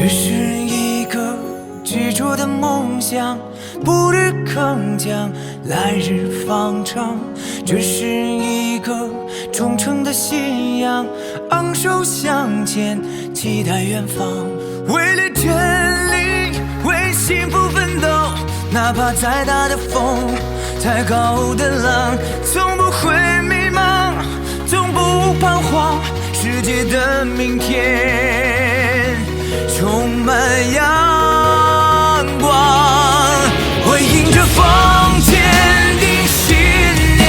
这是一个执着的梦想，不日铿锵，来日方长。这是一个忠诚的信仰，昂首向前，期待远方。为了真理，为幸福奋斗，哪怕再大的风，再高的浪，从不会迷茫，从不彷徨。世界的明天充满阳光，我迎着风坚定信念，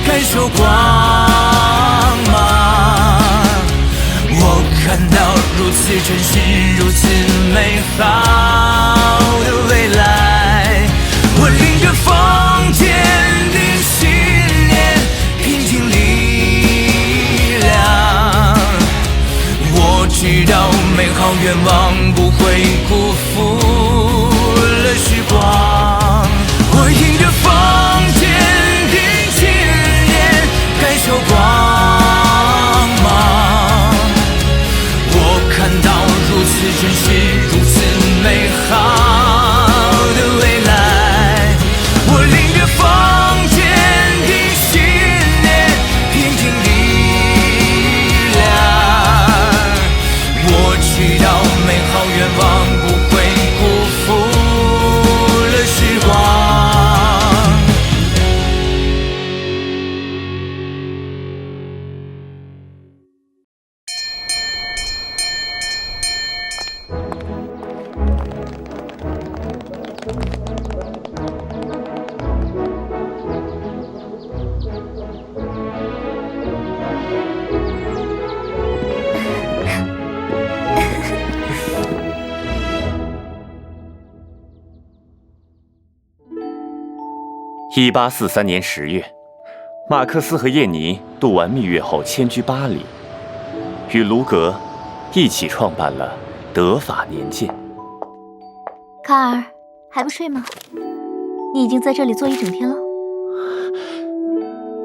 感受光芒。我看到如此真实，如此美好的未来。我迎着风坚定信念，拼尽力量。我知道美好愿望不会辜负了时光。我迎着风坚定信念，感受光芒。我看到如此真实，如此美好的未来。我迎着风坚定信念，拼尽力量。我知道美好愿望不会辜负了时光。1843年10月，马克思和叶尼度完蜜月后迁居巴黎，与卢格一起创办了德法年鉴。卡尔，还不睡吗？你已经在这里坐一整天了。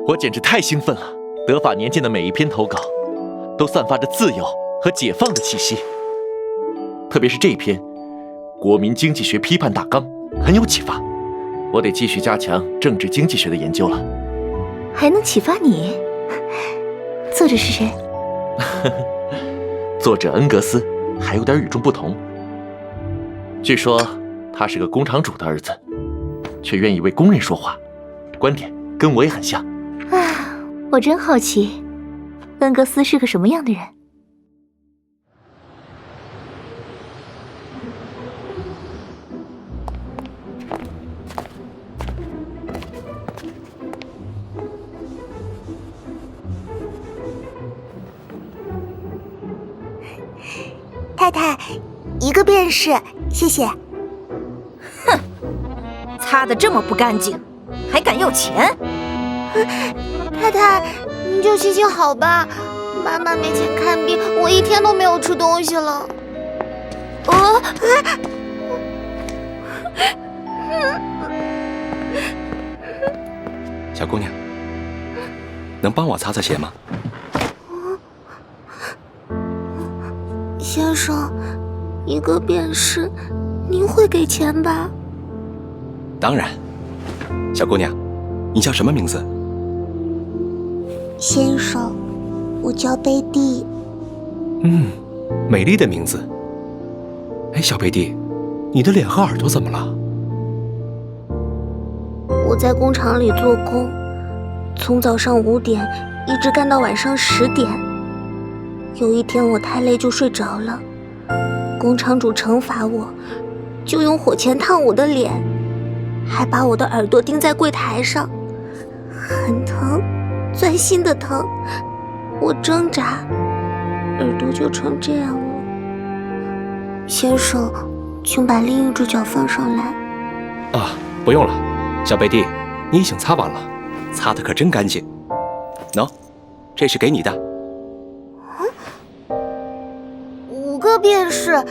我简直太兴奋了！德法年鉴的每一篇投稿，都散发着自由和解放的气息。特别是这一篇《国民经济学批判大纲》，很有启发。我得继续加强政治经济学的研究了。还能启发你？作者是谁？作者恩格斯还有点与众不同。据说他是个工厂主的儿子，却愿意为工人说话，观点跟我也很像。啊，我真好奇，恩格斯是个什么样的人？太太，一个便是，谢谢。哼，擦得这么不干净，还敢要钱？太太，您就行行好吧，妈妈没钱看病，我一天都没有吃东西了。小姑娘，能帮我擦擦鞋吗？先生，一个便是，您会给钱吧？当然。小姑娘，你叫什么名字？先生，我叫贝蒂。美丽的名字。哎，小贝蒂，你的脸和耳朵怎么了？我在工厂里做工，从早上5点一直干到晚上10点。有一天我太累就睡着了，工厂主惩罚我，就用火钳烫我的脸，还把我的耳朵钉在柜台上，很疼，钻心的疼。我挣扎，耳朵就成这样了。先生，请把另一只脚放上来。啊，不用了，小贝蒂，你已经擦完了，擦得可真干净。喏，这是给你的。5个便是，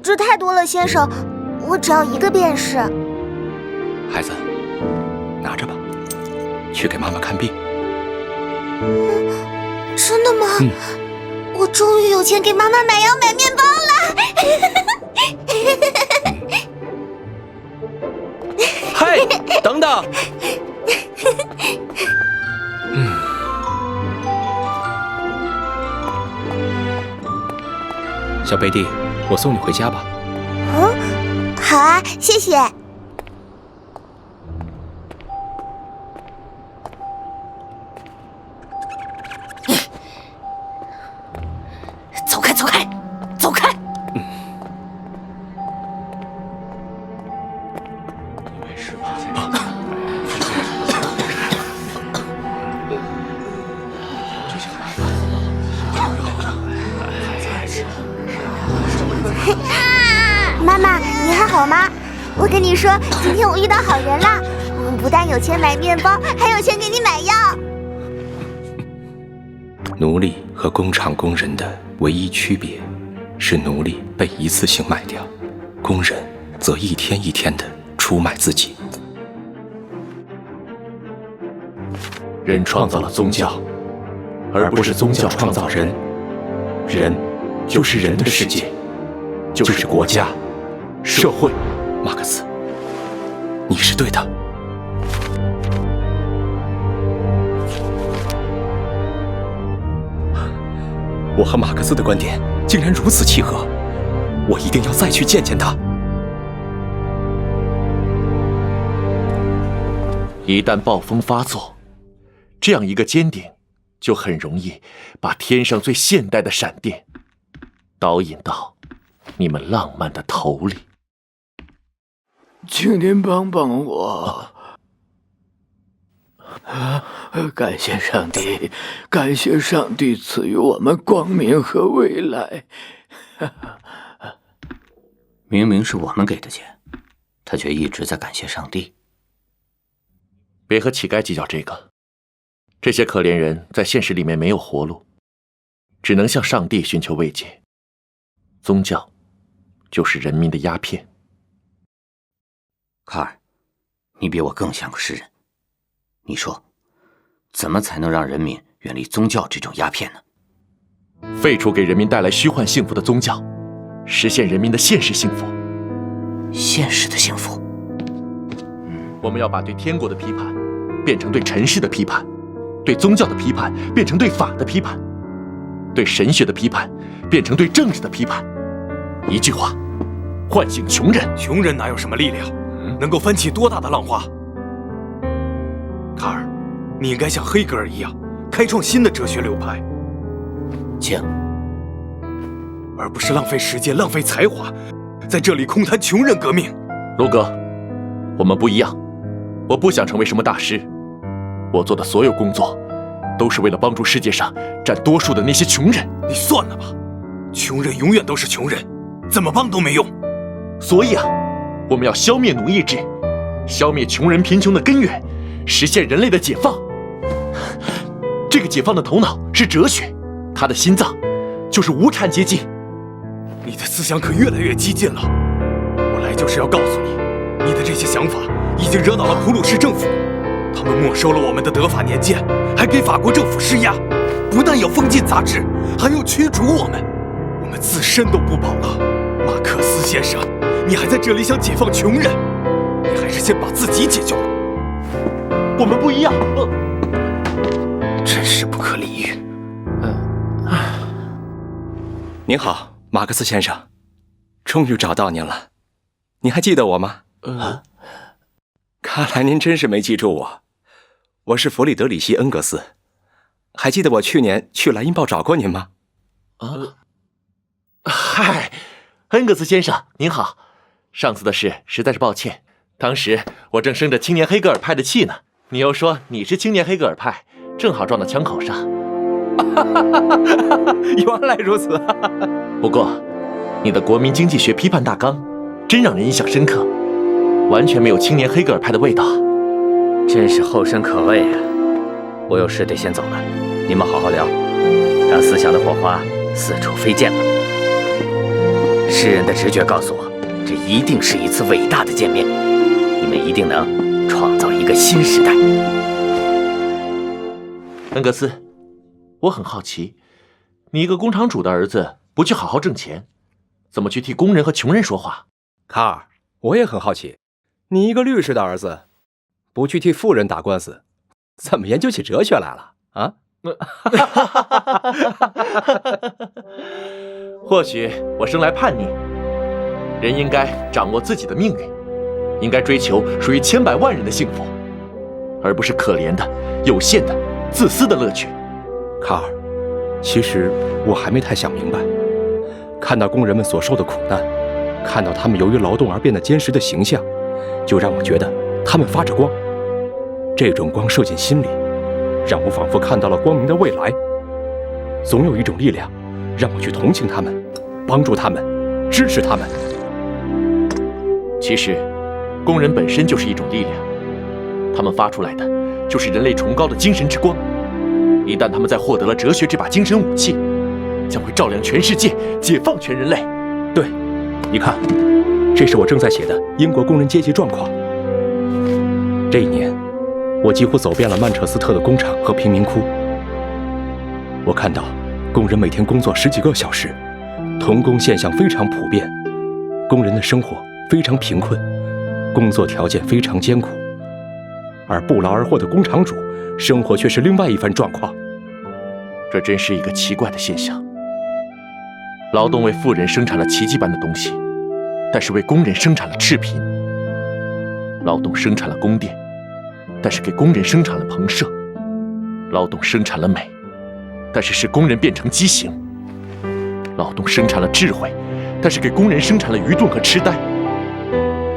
这太多了，先生，我只要1个便是。孩子，拿着吧，去给妈妈看病。真的吗？我终于有钱给妈妈买药买面包了！嘿，等等！小贝蒂，我送你回家吧。好啊，谢谢。走开，走开，走开！妈妈，你还好吗？我跟你说，今天我遇到好人了。我们不但有钱买面包，还有钱给你买药。奴隶和工厂工人的唯一区别是，奴隶被一次性卖掉，工人则一天一天的出卖自己。人创造了宗教，而不是宗教创造人。人就是人的世界，就是国家、社会。马克思，你是对的。我和马克思的观点竟然如此契合，我一定要再去见见他。一旦暴风发作，这样一个尖顶就很容易把天上最现代的闪电导引到你们浪漫的头里。请您帮帮我！感谢上帝，感谢上帝赐予我们光明和未来。明明是我们给的钱，他却一直在感谢上帝。别和乞丐计较这个，这些可怜人在现实里面没有活路，只能向上帝寻求慰藉。宗教就是人民的鸦片。卡尔，你比我更像个诗人。你说，怎么才能让人民远离宗教这种鸦片呢？废除给人民带来虚幻幸福的宗教，实现人民的现实幸福。现实的幸福。我们要把对天国的批判变成对尘世的批判，对宗教的批判变成对法的批判，对神学的批判变成对政治的批判。一句话，唤醒穷人。穷人哪有什么力量，能够翻起多大的浪花？卡尔，你应该像黑格尔一样，开创新的哲学流派，请，而不是浪费时间、浪费才华，在这里空谈穷人革命。卢格，我们不一样。我不想成为什么大师，我做的所有工作，都是为了帮助世界上占多数的那些穷人。你算了吧，穷人永远都是穷人，怎么帮都没用。所以啊，我们要消灭奴役制，消灭穷人贫穷的根源，实现人类的解放。这个解放的头脑是哲学，它的心脏就是无产阶级。你的思想可越来越激进了。我来就是要告诉你，你的这些想法已经惹恼了普鲁士政府，他们没收了我们的德法年鉴，还给法国政府施压，不但要封禁杂志，还要驱逐我们，我们自身都不保了。马克思先生，你还在这里想解放穷人，你还是先把自己解救了。我们不一样，真是不可理喻。您好，马克思先生，终于找到您了。您还记得我吗？看来您真是没记住我。我是弗里德里希·恩格斯。还记得我去年去莱茵报找过您吗？嗨，恩格斯先生您好。上次的事实在是抱歉，当时我正生着青年黑格尔派的气呢，你又说你是青年黑格尔派，正好撞到枪口上。原来如此。不过你的国民经济学批判大纲真让人印象深刻，完全没有青年黑格尔派的味道。真是后生可畏啊！我有事得先走了，你们好好聊，让思想的火花四处飞溅吧。诗人的直觉告诉我，这一定是一次伟大的见面，你们一定能创造一个新时代。恩格斯，我很好奇，你一个工厂主的儿子，不去好好挣钱，怎么去替工人和穷人说话？卡尔，我也很好奇，你一个律师的儿子，不去替富人打官司，怎么研究起哲学来了啊？或许我生来叛逆，人应该掌握自己的命运，应该追求属于千百万人的幸福，而不是可怜的、有限的、自私的乐趣。卡尔，其实我还没太想明白，看到工人们所受的苦难，看到他们由于劳动而变得坚实的形象，就让我觉得他们发着光。这种光射进心里，让我仿佛看到了光明的未来。总有一种力量，让我去同情他们，帮助他们，支持他们。其实，工人本身就是一种力量，他们发出来的就是人类崇高的精神之光。一旦他们在获得了哲学这把精神武器，将会照亮全世界，解放全人类。对，你看，这是我正在写的英国工人阶级状况。这一年，我几乎走遍了曼彻斯特的工厂和贫民窟。我看到工人每天工作10几个小时，童工现象非常普遍，工人的生活非常贫困，工作条件非常艰苦，而不劳而获的工厂主生活却是另外一番状况。这真是一个奇怪的现象。劳动为富人生产了奇迹般的东西，但是为工人生产了赤贫。劳动生产了宫殿，但是给工人生产了棚舍。劳动生产了美，但是使工人变成畸形。劳动生产了智慧，但是给工人生产了愚钝和痴呆。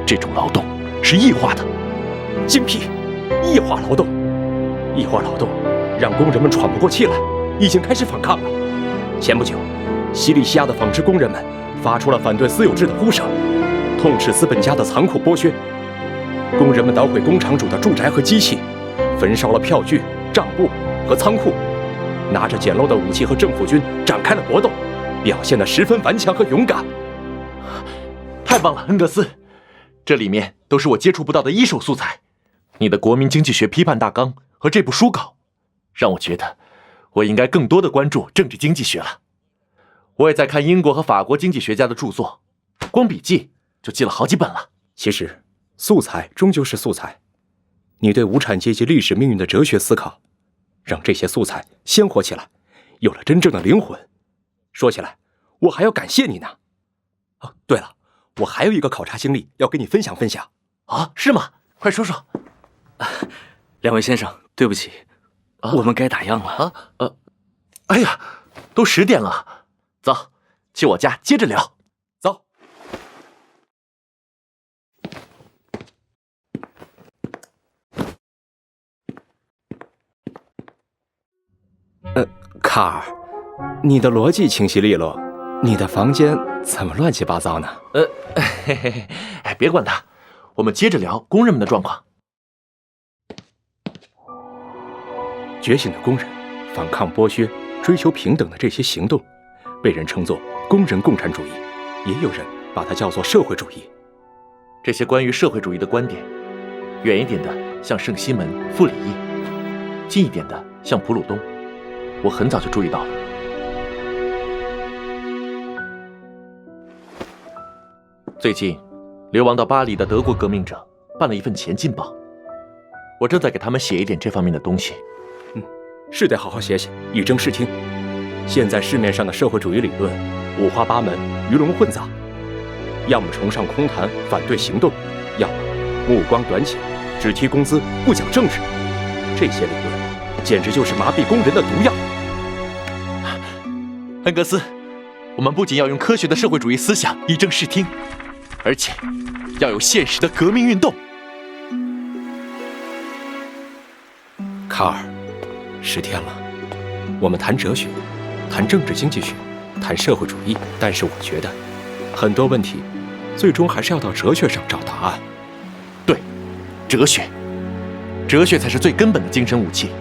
这种劳动是异化的。精辟！异化劳动，异化劳动让工人们喘不过气来，已经开始反抗了。前不久，西里西亚的纺织工人们发出了反对私有制的呼声，痛斥资本家的残酷剥削。工人们捣毁工厂主的住宅和机器，焚烧了票据、账簿和仓库，拿着简陋的武器和政府军展开了搏斗，表现得十分顽强和勇敢。太棒了，恩格斯！这里面都是我接触不到的一手素材。你的《国民经济学批判大纲》和这部书稿，让我觉得我应该更多的关注政治经济学了。我也在看英国和法国经济学家的著作，光笔记就记了好几本了。其实，素材终究是素材。你对无产阶级历史命运的哲学思考，让这些素材鲜活起来，有了真正的灵魂。说起来，我还要感谢你呢。哦，对了，我还有一个考察经历要跟你分享分享。啊，是吗？快说说。两位先生，对不起，我们该打烊了。哎呀，都10点了，走，去我家接着聊。走。卡尔，你的逻辑清晰利落，你的房间怎么乱七八糟呢？嘿嘿嘿，哎，别管他，我们接着聊工人们的状况。觉醒的工人反抗剥削、追求平等的这些行动，被人称作工人共产主义，也有人把它叫做社会主义。这些关于社会主义的观点，远一点的像圣西门、傅里叶，近一点的像普鲁东，我很早就注意到了。最近，流亡到巴黎的德国革命者办了一份前进报，我正在给他们写一点这方面的东西。是得好好写写，以正视听。现在市面上的社会主义理论五花八门，鱼龙混杂，要么崇尚空谈反对行动，要么目光短浅，只提工资不讲政治。这些理论简直就是麻痹工人的毒药。恩格斯，我们不仅要用科学的社会主义思想以正视听，而且要有现实的革命运动。卡尔，10天了，我们谈哲学，谈政治经济学，谈社会主义，但是我觉得很多问题最终还是要到哲学上找答案。对，哲学，哲学才是最根本的精神武器。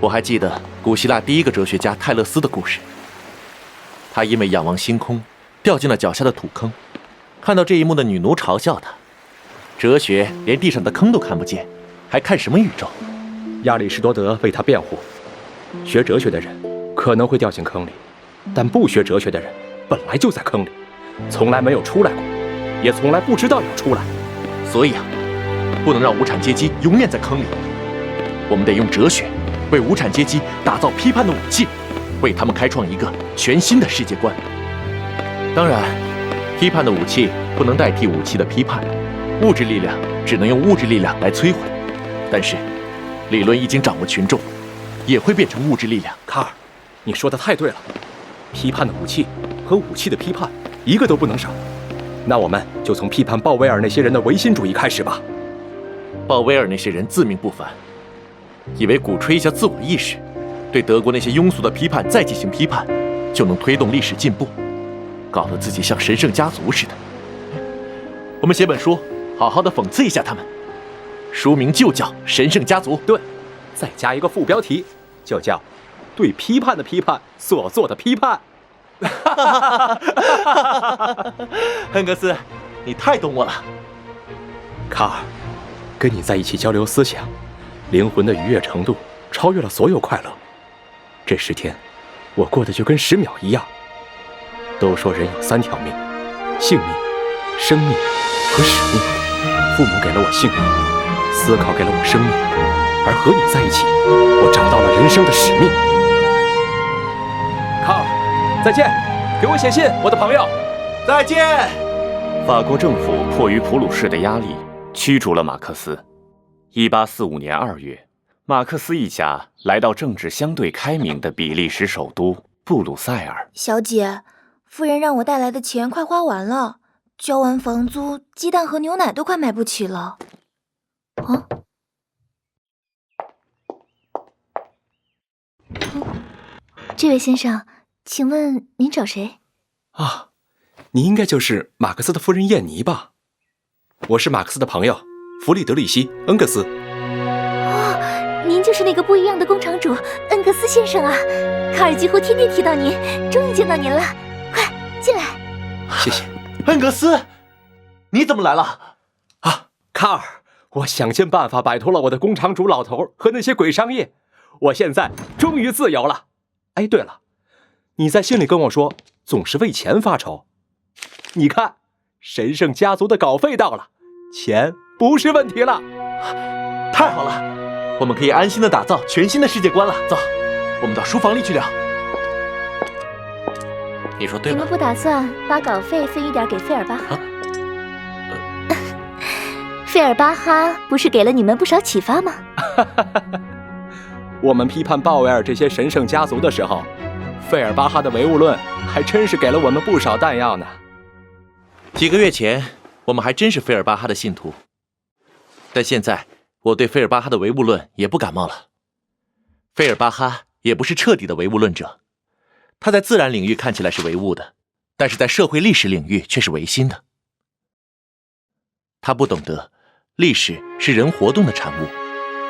我还记得古希腊第一个哲学家泰勒斯的故事，他因为仰望星空掉进了脚下的土坑，看到这一幕的女奴嘲笑他，哲学连地上的坑都看不见，还看什么宇宙？亚里士多德为他辩护，学哲学的人可能会掉进坑里，但不学哲学的人本来就在坑里，从来没有出来过，也从来不知道要出来。所以啊，不能让无产阶级永远在坑里。我们得用哲学为无产阶级打造批判的武器，为他们开创一个全新的世界观。当然，批判的武器不能代替武器的批判，物质力量只能用物质力量来摧毁。但是，理论一经掌握群众，也会变成物质力量。卡尔，你说的太对了，批判的武器和武器的批判一个都不能少。那我们就从批判鲍威尔那些人的唯心主义开始吧。鲍威尔那些人自命不凡，以为鼓吹一下自我意识，对德国那些庸俗的批判再进行批判，就能推动历史进步，搞得自己像神圣家族似的。我们写本书，好好的讽刺一下他们，书名就叫《神圣家族》。对，再加一个副标题，就叫“对批判的批判所做的批判”。亨格斯，你太懂我了。卡尔，跟你在一起交流思想，灵魂的愉悦程度超越了所有快乐。这10天，我过得就跟10秒一样。都说人有3条命：性命、生命和使命。父母给了我性命，思考给了我生命，而和你在一起，我找到了人生的使命。卡尔，再见，给我写信，我的朋友。再见。法国政府迫于普鲁士的压力，驱逐了马克思。1845年2月，马克思一家来到政治相对开明的比利时首都布鲁塞尔。小姐，夫人让我带来的钱快花完了，交完房租，鸡蛋和牛奶都快买不起了。啊？这位先生，请问您找谁？啊，你应该就是马克思的夫人燕妮吧？我是马克思的朋友，弗里德里希·恩格斯。哦，您就是那个不一样的工厂主恩格斯先生啊！卡尔几乎天天提到您，终于见到您了，快进来。谢谢。恩格斯，你怎么来了？啊，卡尔，我想尽办法摆脱了我的工厂主老头和那些鬼商业，我现在终于自由了。哎，对了，你在信里跟我说总是为钱发愁，你看，神圣家族的稿费到了，钱不是问题了。太好了，我们可以安心的打造全新的世界观了。走，我们到书房里去聊。你说对吗？你们不打算把稿费分一点给费尔巴哈？费尔巴哈不是给了你们不少启发吗？我们批判鲍威尔这些神圣家族的时候，费尔巴哈的唯物论还真是给了我们不少弹药呢。几个月前，我们还真是费尔巴哈的信徒，但现在我对费尔巴哈的唯物论也不感冒了。费尔巴哈也不是彻底的唯物论者，他在自然领域看起来是唯物的，但是在社会历史领域却是唯心的。他不懂得历史是人活动的产物，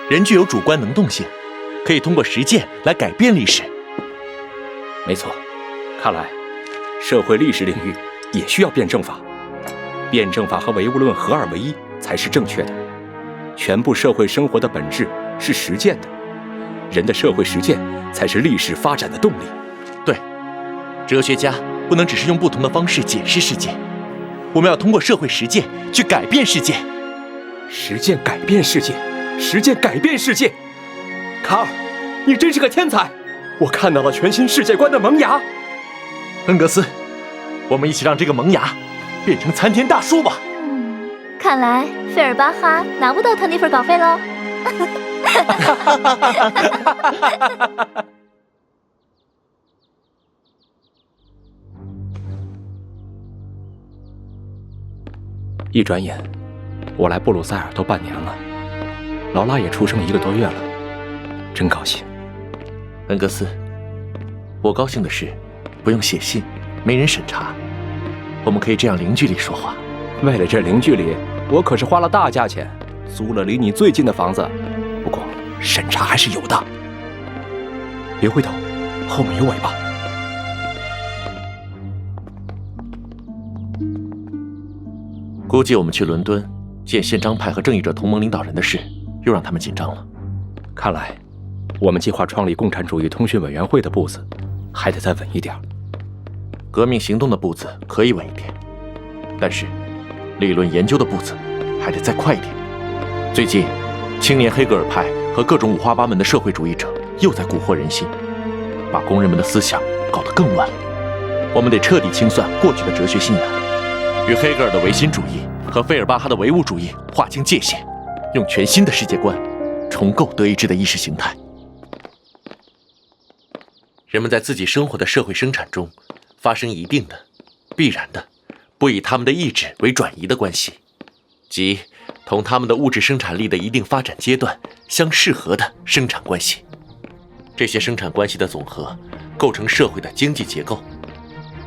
人具有主观能动性，可以通过实践来改变历史。没错，看来社会历史领域也需要辩证法，辩证法和唯物论合二为一才是正确的。全部社会生活的本质是实践的，人的社会实践才是历史发展的动力。对，哲学家不能只是用不同的方式解释世界，我们要通过社会实践去改变世界。实践改变世界，实践改变世界。卡尔，你真是个天才！我看到了全新世界观的萌芽。恩格斯，我们一起让这个萌芽变成参天大树吧。看来费尔巴哈拿不到他那份稿费喽。一转眼，我来布鲁塞尔都半年了，劳拉也出生1个多月了，真高兴。恩格斯，我高兴的是，不用写信，没人审查，我们可以这样零距离说话。为了这零距离，我可是花了大价钱租了离你最近的房子，不过审查还是有的。别回头，后面有尾巴。估计我们去伦敦见宪章派和正义者同盟领导人的事，又让他们紧张了。看来我们计划创立共产主义通讯委员会的步子还得再稳一点。革命行动的步子可以稳一点，但是理论研究的步子还得再快一点。最近，青年黑格尔派和各种五花八门的社会主义者又在蛊惑人心，把工人们的思想搞得更乱了。我们得彻底清算过去的哲学信仰，与黑格尔的唯心主义和费尔巴哈的唯物主义划清界限，用全新的世界观重构德意志的意识形态。人们在自己生活的社会生产中发生一定的、必然的、不以他们的意志为转移的关系，即同他们的物质生产力的一定发展阶段相适合的生产关系。这些生产关系的总和构成社会的经济结构，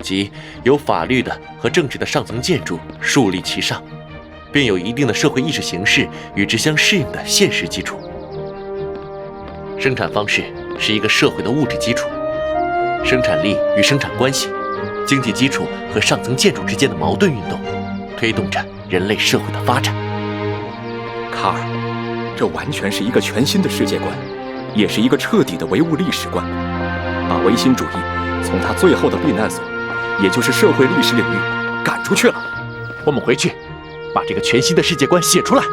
即由法律的和政治的上层建筑树立其上，并有一定的社会意识形式与之相适应的现实基础。生产方式是一个社会的物质基础，生产力与生产关系、经济基础和上层建筑之间的矛盾运动，推动着人类社会的发展。卡尔，这完全是一个全新的世界观，也是一个彻底的唯物历史观，把唯心主义从它最后的避难所，也就是社会历史领域赶出去了。我们回去把这个全新的世界观写出来。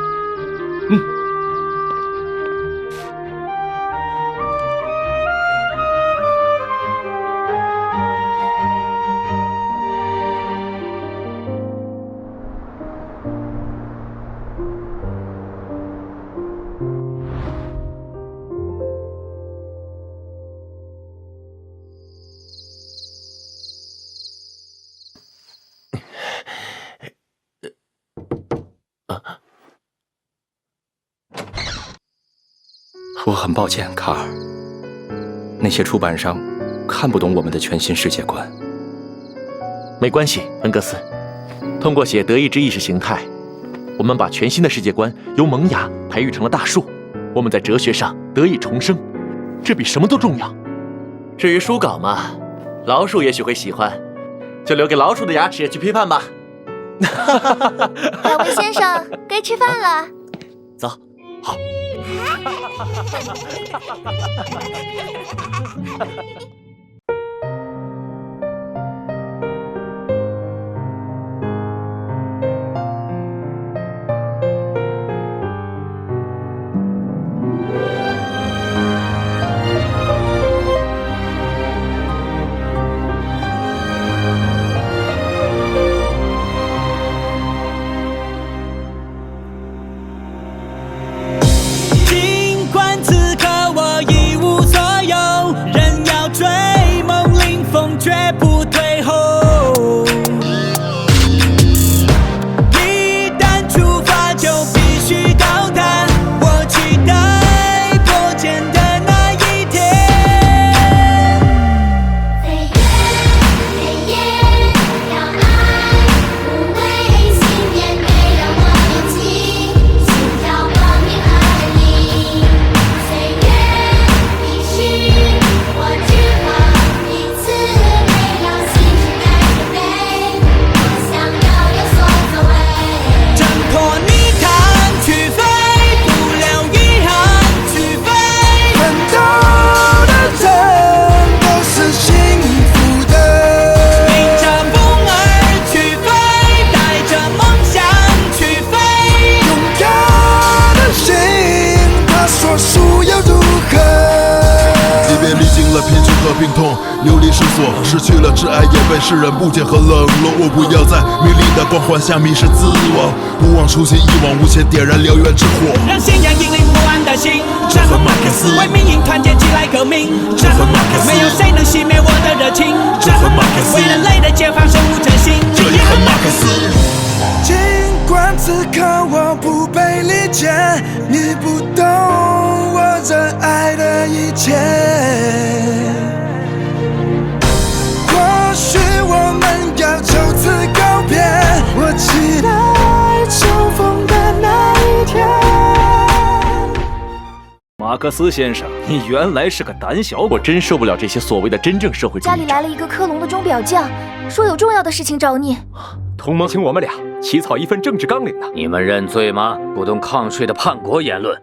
我很抱歉，卡尔。那些出版商看不懂我们的全新世界观。没关系，恩格斯。通过写德意志意识形态，我们把全新的世界观由萌芽培育成了大树，我们在哲学上得以重生，这比什么都重要。至于书稿嘛，老鼠也许会喜欢，就留给老鼠的牙齿去批判吧。两位先生，该吃饭了。走，好。病痛，流离失所，失去了挚爱，也被世人不解和冷落。我不要在名利的光环下迷失自我，不忘初心，一往无前，点燃燎原之火，让信仰引领不安的心。这和马克思为民营团结起来革命，这和马克思没有谁能熄灭我的热情，这和马克思为人类的解放生无真心，这也和马克思。尽管此刻我不被理解，你不懂我热爱的一切。或许我们要就此告别，我期待重逢的那一天。马克思先生，你原来是个胆小鬼！我真受不了这些所谓的真正社会主义者。家里来了一个科隆的钟表匠，说有重要的事情找你。同盟请我们俩起草一份政治纲领呢。你们认罪吗？不懂抗税的叛国言论，